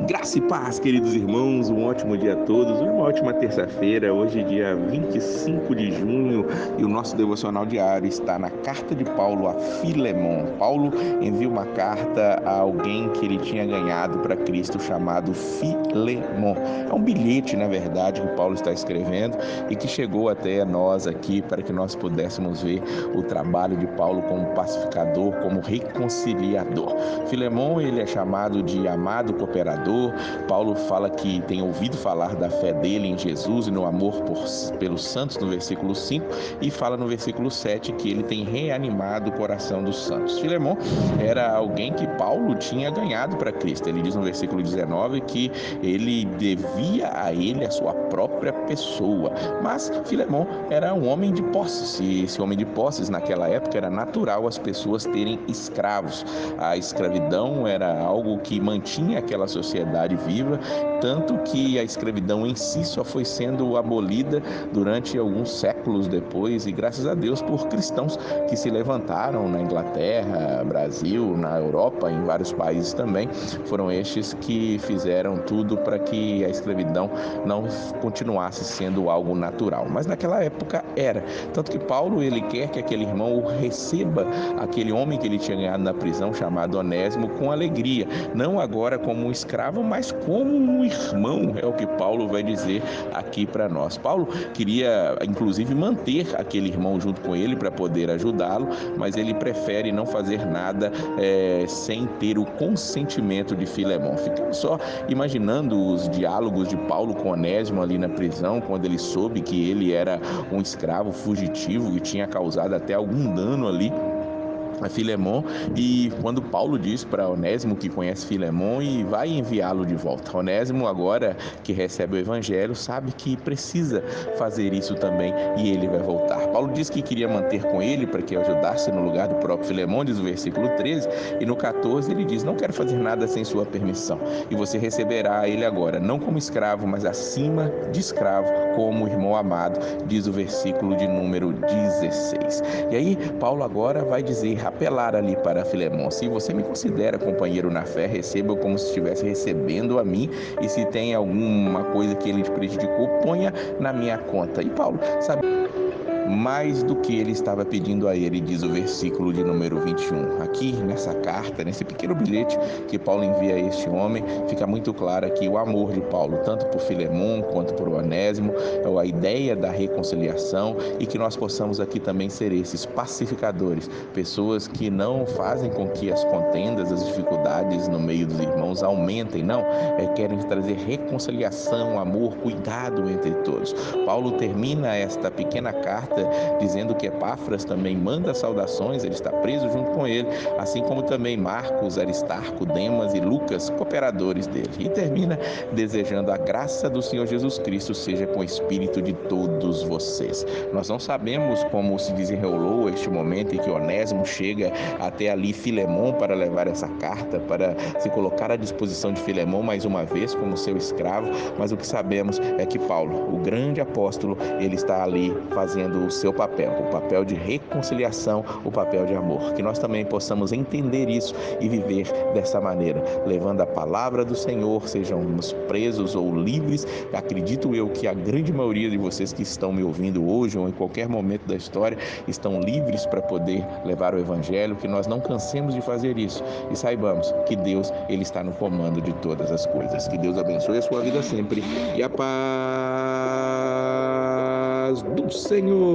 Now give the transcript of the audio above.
Graça e paz, queridos irmãos, um ótimo dia a todos, uma ótima terça-feira, hoje dia 25 de junho, e o nosso devocional diário está na carta de Paulo a Filemon. Paulo envia uma carta a alguém que ele tinha ganhado para Cristo, chamado Filemon. É um bilhete, na verdade, que Paulo está escrevendo e que chegou até nós aqui para que nós pudéssemos ver o trabalho de Paulo como pacificador, como reconciliador. Filemon, ele é chamado de amado cooperador. Paulo fala que tem ouvido falar da fé dele em Jesus e no amor pelos santos no versículo 5, e fala no versículo 7 que ele tem reanimado o coração dos santos. Filemon era alguém que Paulo tinha ganhado para Cristo. Ele diz no versículo 19 que ele devia a ele a sua própria pessoa. Mas Filemon era um homem de posses, e esse homem de posses naquela época era natural as pessoas terem escravos. A escravidão era algo que mantinha aquela sociedade viva, tanto que a escravidão em si só foi sendo abolida durante alguns séculos depois, e graças a Deus por cristãos que se levantaram na Inglaterra, Brasil, na Europa, em vários países também. Foram estes que fizeram tudo para que a escravidão não continuasse sendo algo natural, mas naquela época era. Tanto que Paulo, ele quer que aquele irmão o receba, aquele homem que ele tinha ganhado na prisão, chamado Onésimo, com alegria, não agora como um escravo, mas como um irmão, é o que Paulo vai dizer aqui para nós. Paulo queria, inclusive, manter aquele irmão junto com ele para poder ajudá-lo, mas ele prefere não fazer nada sem ter o consentimento de Filemon. Ficamos só imaginando os diálogos de Paulo com Onésimo ali na prisão, quando ele soube que ele era um escravo fugitivo e tinha causado até algum dano ali a Filemon, e quando Paulo diz para Onésimo que conhece Filemon e vai enviá-lo de volta. Onésimo, agora que recebe o evangelho, sabe que precisa fazer isso também, e ele vai voltar. Paulo diz que queria manter com ele para que ajudasse no lugar do próprio Filemon, diz o versículo 13, e no 14 ele diz: não quero fazer nada sem sua permissão, e você receberá ele agora, não como escravo, mas acima de escravo, como irmão amado, diz o versículo de número 16. E aí Paulo agora vai dizer, apelar ali para Filemon: se você me considera companheiro na fé, receba como se estivesse recebendo a mim, e se tem alguma coisa que ele te prejudicou, ponha na minha conta. E Paulo sabe mais do que ele estava pedindo a ele, diz o versículo de número 21. Aqui nessa carta, nesse pequeno bilhete que Paulo envia a este homem, fica muito claro aqui o amor de Paulo, tanto por Filemon quanto por Onésimo, a ideia da reconciliação, e que nós possamos aqui também ser esses pacificadores, pessoas que não fazem com que as contendas, as dificuldades no meio dos irmãos aumentem, não, querem trazer reconciliação, amor, cuidado entre todos. Paulo termina esta pequena carta dizendo que Epáfras também manda saudações, ele está preso junto com ele, assim como também Marcos, Aristarco, Demas e Lucas, cooperadores dele. E termina desejando a graça do Senhor Jesus Cristo seja com o espírito de todos vocês. Nós não sabemos como se desenrolou este momento em que Onésimo chega até ali Filemon para levar essa carta, para se colocar à disposição de Filemon mais uma vez como seu escravo, mas o que sabemos é que Paulo, o grande apóstolo, ele está ali fazendo o seu papel, o papel de reconciliação, o papel de amor. Que nós também possamos entender isso e viver dessa maneira, levando a palavra do Senhor, sejamos presos ou livres. Acredito eu que a grande maioria de vocês que estão me ouvindo hoje ou em qualquer momento da história estão livres para poder levar o evangelho, que nós não cansemos de fazer isso e saibamos que Deus, ele está no comando de todas as coisas. Que Deus abençoe a sua vida sempre e a paz do Senhor.